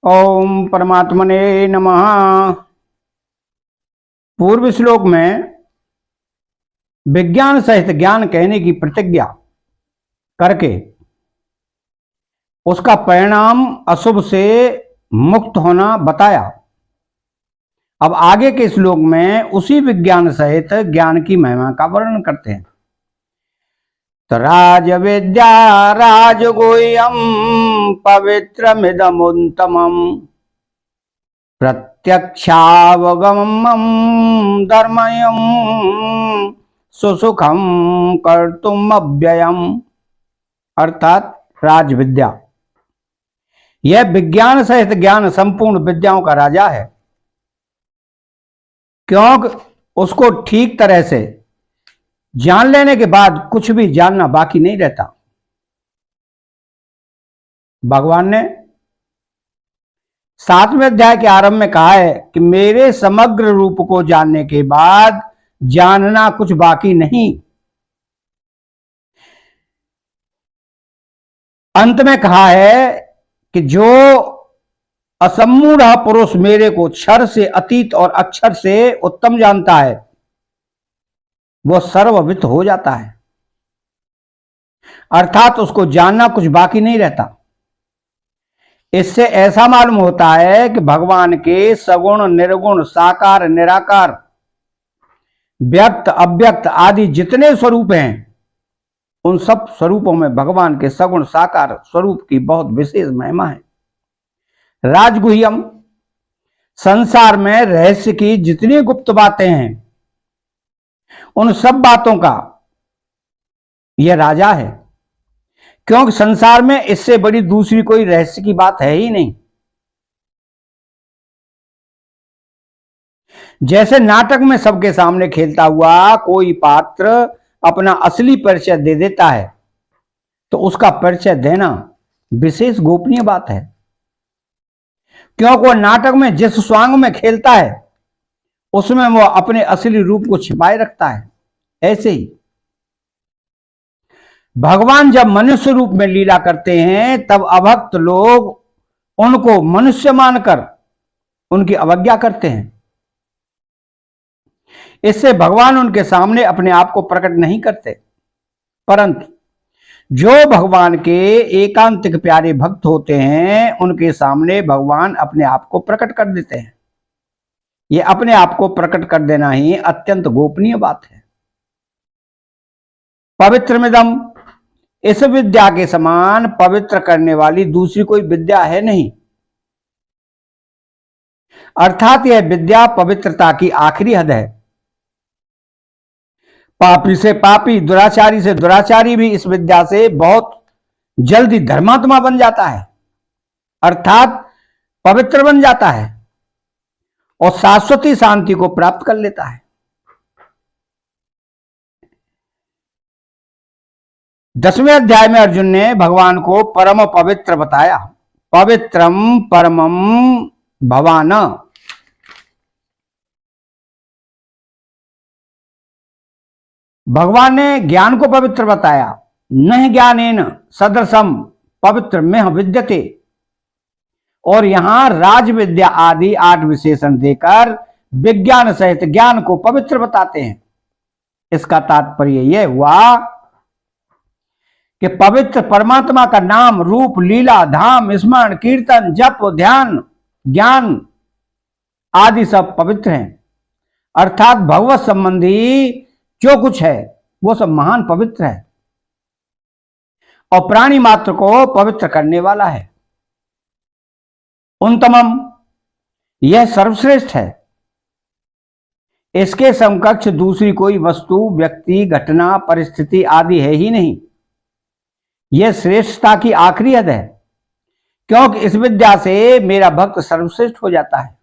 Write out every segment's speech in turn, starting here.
ओम परमात्मने नमः। पूर्व श्लोक में विज्ञान सहित ज्ञान कहने की प्रतिज्ञा करके उसका परिणाम अशुभ से मुक्त होना बताया। अब आगे के श्लोक में उसी विज्ञान सहित ज्ञान की महिमा का वर्णन करते हैं। तो राज विद्या राजगुह्यम पवित्रमिदमुत्तमम् प्रत्यक्षावगमम् धर्मयम् सुसुखम कर्तुम अव्ययम्। अर्थात राज विद्या, यह विज्ञान सहित ज्ञान संपूर्ण विद्याओं का राजा है, क्योंकि उसको ठीक तरह से जान लेने के बाद कुछ भी जानना बाकी नहीं रहता। भगवान ने 7वें अध्याय के आरंभ में कहा है कि मेरे समग्र रूप को जानने के बाद जानना कुछ बाकी नहीं। अंत में कहा है कि जो असम्मूढ़ पुरुष मेरे को क्षर से अतीत और अक्षर से उत्तम जानता है वो सर्ववित हो जाता है, अर्थात उसको जानना कुछ बाकी नहीं रहता। इससे ऐसा मालूम होता है कि भगवान के सगुण निर्गुण साकार निराकार व्यक्त अव्यक्त आदि जितने स्वरूप हैं उन सब स्वरूपों में भगवान के सगुण साकार स्वरूप की बहुत विशेष महिमा है। राजगुह्यम, संसार में रहस्य की जितनी गुप्त बातें हैं उन सब बातों का यह राजा है, क्योंकि संसार में इससे बड़ी दूसरी कोई रहस्य की बात है ही नहीं। जैसे नाटक में सबके सामने खेलता हुआ कोई पात्र अपना असली परिचय दे देता है तो उसका परिचय देना विशेष गोपनीय बात है, क्योंकि वह नाटक में जिस स्वांग में खेलता है उसमें वह अपने असली रूप को छिपाए रखता है। ऐसे ही भगवान जब मनुष्य रूप में लीला करते हैं तब अभक्त लोग उनको मनुष्य मानकर उनकी अवज्ञा करते हैं। इससे भगवान उनके सामने अपने आप को प्रकट नहीं करते, परंतु जो भगवान के एकांतिक प्यारे भक्त होते हैं उनके सामने भगवान अपने आप को प्रकट कर देते हैं। यह अपने आप को प्रकट कर देना ही अत्यंत गोपनीय बात है। पवित्रमिदम्, इस विद्या के समान पवित्र करने वाली दूसरी कोई विद्या है नहीं, अर्थात यह विद्या पवित्रता की आखिरी हद है। पापी से पापी, दुराचारी से दुराचारी भी इस विद्या से बहुत जल्दी धर्मात्मा बन जाता है, अर्थात पवित्र बन जाता है और शाश्वती शांति को प्राप्त कर लेता है। 10वें अध्याय में अर्जुन ने भगवान को परम पवित्र बताया। पवित्रम परमम भवान, भगवान ने ज्ञान को पवित्र बताया। न ज्ञानेन सदृशम पवित्र में विद्यते, और यहां राज विद्या आदि 8 विशेषण देकर विज्ञान सहित ज्ञान को पवित्र बताते हैं। इसका तात्पर्य यह हुआ कि पवित्र परमात्मा का नाम रूप लीला धाम स्मरण कीर्तन जप ध्यान ज्ञान आदि सब पवित्र हैं, अर्थात भगवत संबंधी जो कुछ है वो सब महान पवित्र है और प्राणी मात्र को पवित्र करने वाला है। उन्नतमम, यह सर्वश्रेष्ठ है, इसके समकक्ष दूसरी कोई वस्तु व्यक्ति घटना परिस्थिति आदि है ही नहीं। यह श्रेष्ठता की आखिरी हद है, क्योंकि इस विद्या से मेरा भक्त सर्वश्रेष्ठ हो जाता है।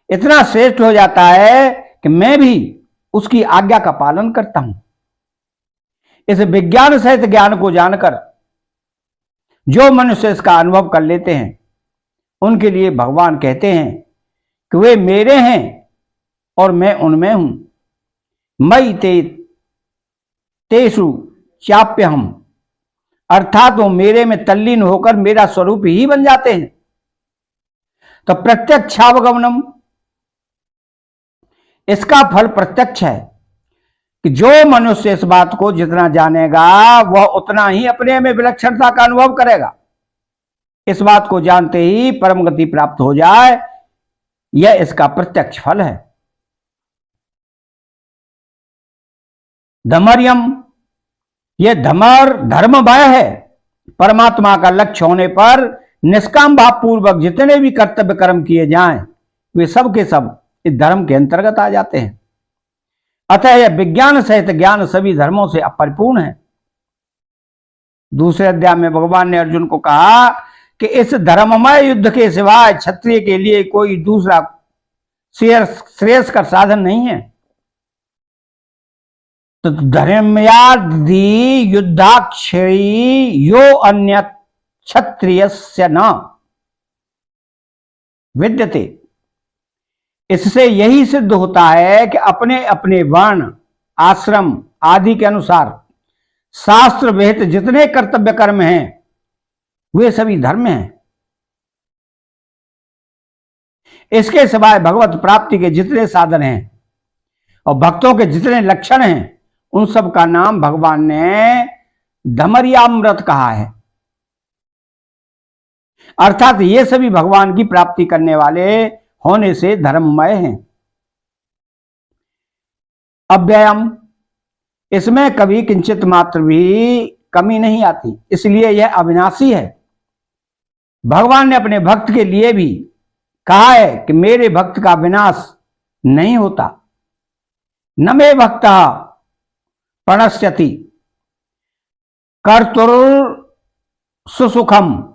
इतना श्रेष्ठ हो जाता है कि मैं भी उसकी आज्ञा का पालन करता हूं। इस विज्ञान सहित ज्ञान को जानकर जो मनुष्य इसका अनुभव कर लेते हैं उनके लिए भगवान कहते हैं कि वे मेरे हैं और मैं उनमें हूं। मयि ते तेषु चाप्यहम अर्थात वो मेरे में तल्लीन होकर मेरा स्वरूप ही बन जाते हैं। तो प्रत्यक्षावगमनम, इसका फल प्रत्यक्ष है कि जो मनुष्य इस बात को जितना जानेगा वह उतना ही अपने में विलक्षणता का अनुभव करेगा। इस बात को जानते ही परम गति प्राप्त हो जाए, यह इसका प्रत्यक्ष फल है। धमर्यम, यह धमर धर्मभय है। परमात्मा का लक्ष्य होने पर निष्काम भाव पूर्वक जितने भी कर्तव्य कर्म किए जाएं वे सब के सब इस धर्म के अंतर्गत आ जाते हैं। अतः यह विज्ञान सहित ज्ञान सभी धर्मों से अपरिपूर्ण है। दूसरे अध्याय में भगवान ने अर्जुन को कहा कि इस धर्ममय युद्ध के सिवाय क्षत्रिय के लिए कोई दूसरा श्रेयस्कर साधन नहीं है। तो धर्मयादि युद्धाक्षयी यो अन्य क्षत्रियस्य न विद्यते। इससे यही सिद्ध होता है कि अपने अपने वर्ण, आश्रम आदि के अनुसार शास्त्र विहित जितने कर्तव्य कर्म हैं वे सभी धर्म हैं। इसके सिवाय भगवत प्राप्ति के जितने साधन हैं और भक्तों के जितने लक्षण हैं उन सब का नाम भगवान ने धमर्यामृत कहा है। अर्थात ये सभी भगवान की प्राप्ति करने वाले होने से धर्ममय हैं। अव्ययम, इसमें कभी किंचित मात्र भी कमी नहीं आती, इसलिए यह अविनाशी है। भगवान ने अपने भक्त के लिए भी कहा है कि मेरे भक्त का विनाश नहीं होता। न मे भक्तः प्रणश्यति कर्तुर सुसुखम,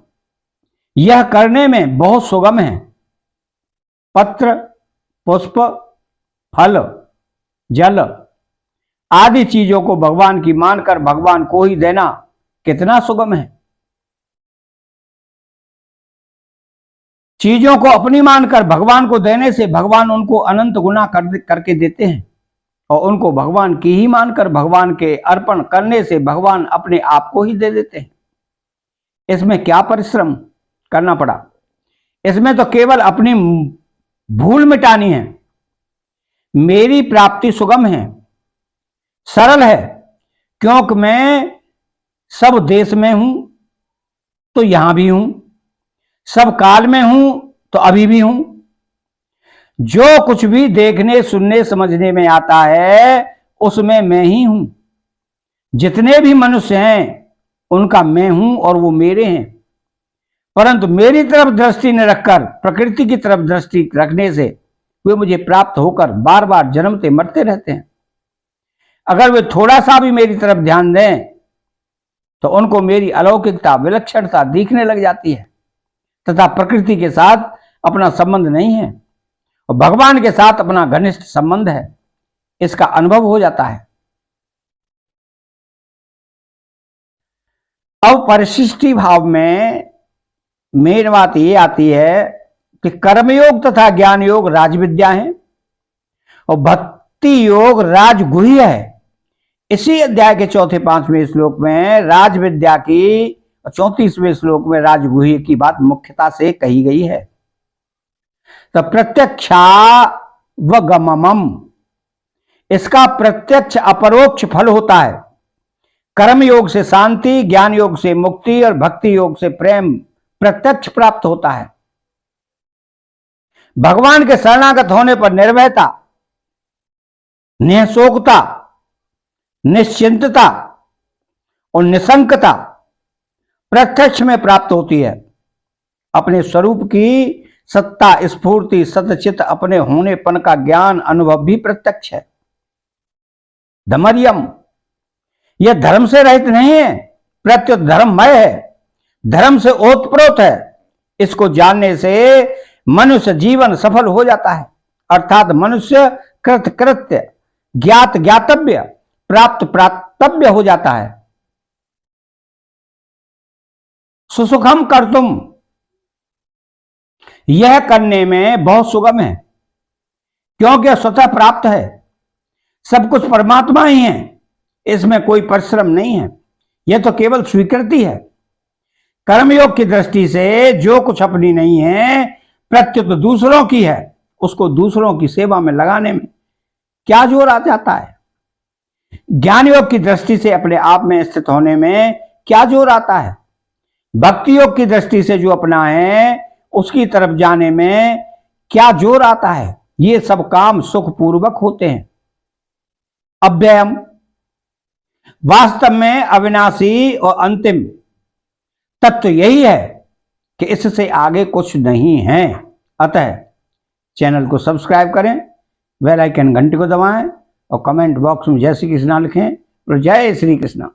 यह करने में बहुत सुगम है। पत्र, पुष्प, फल, जल आदि चीजों को भगवान की मानकर भगवान को ही देना कितना सुगम है। चीजों को अपनी मानकर भगवान को देने से भगवान उनको अनंत गुना करके देते हैं और उनको भगवान की ही मानकर भगवान के अर्पण करने से भगवान अपने आप को ही दे देते हैं। इसमें क्या परिश्रम करना पड़ा, इसमें तो केवल अपनी भूल मिटानी है। मेरी प्राप्ति सुगम है, सरल है, क्योंकि मैं सब देश में हूं तो यहां भी हूं, सब काल में हूं तो अभी भी हूं। जो कुछ भी देखने सुनने समझने में आता है उसमें मैं ही हूं। जितने भी मनुष्य हैं उनका मैं हूं और वो मेरे हैं। परंतु मेरी तरफ दृष्टि न रखकर प्रकृति की तरफ दृष्टि रखने से वे मुझे प्राप्त होकर बार बार जन्मते मरते रहते हैं। अगर वे थोड़ा सा भी मेरी तरफ ध्यान दें तो उनको मेरी अलौकिकता विलक्षणता दिखने लग जाती है तथा प्रकृति के साथ अपना संबंध नहीं है और भगवान के साथ अपना घनिष्ठ संबंध है, इसका अनुभव हो जाता है। अब परिशिष्टि भाव में मेन बात ये आती है कि कर्मयोग तथा ज्ञान योग राजविद्या है और भक्ति योग राजगुह्य है। इसी अध्याय के चौथे 5वें श्लोक में राजविद्या की और 34वें श्लोक में राजगुह्य की बात मुख्यता से कही गई है। तो प्रत्यक्षा व गममम, इसका प्रत्यक्ष अपरोक्ष फल होता है। कर्म योग से शांति, ज्ञान योग से मुक्ति और भक्ति योग से प्रेम प्रत्यक्ष प्राप्त होता है। भगवान के शरणागत होने पर निर्भयता, निःशोकता, निश्चिंतता और निशंकता प्रत्यक्ष में प्राप्त होती है। अपने स्वरूप की सत्ता, स्फूर्ति, सतचित अपने होनेपन का ज्ञान अनुभव भी प्रत्यक्ष है। धमर्यम, यह धर्म से रहित नहीं है, प्रत्युत धर्ममय है, धर्म से ओतप्रोत है। इसको जानने से मनुष्य जीवन सफल हो जाता है। अर्थात मनुष्य कृत कृत्य, ज्ञात ज्ञातव्य, प्राप्त प्राप्तव्य हो जाता है। सुसुखम कर्तुम, यह करने में बहुत सुगम है क्योंकि स्वतः प्राप्त है। सब कुछ परमात्मा ही है, इसमें कोई परिश्रम नहीं है। यह तो केवल स्वीकृति है। कर्मयोग की दृष्टि से जो कुछ अपनी नहीं है प्रत्युत दूसरों की है, उसको दूसरों की सेवा में लगाने में क्या जोर आ जाता है। ज्ञान योग की दृष्टि से अपने आप में स्थित होने में क्या जोर आता है। भक्ति योग की दृष्टि से जो अपना है उसकी तरफ जाने में क्या जोर आता है। ये सब काम सुखपूर्वक होते हैं। अव्ययम, वास्तव में अविनाशी और अंतिम तत्व यही है कि इससे आगे कुछ नहीं है। अतः चैनल को सब्सक्राइब करें, बेल आइकन घंटी को दबाएं और कमेंट बॉक्स में जय श्री कृष्णा लिखें और जय श्री कृष्णा।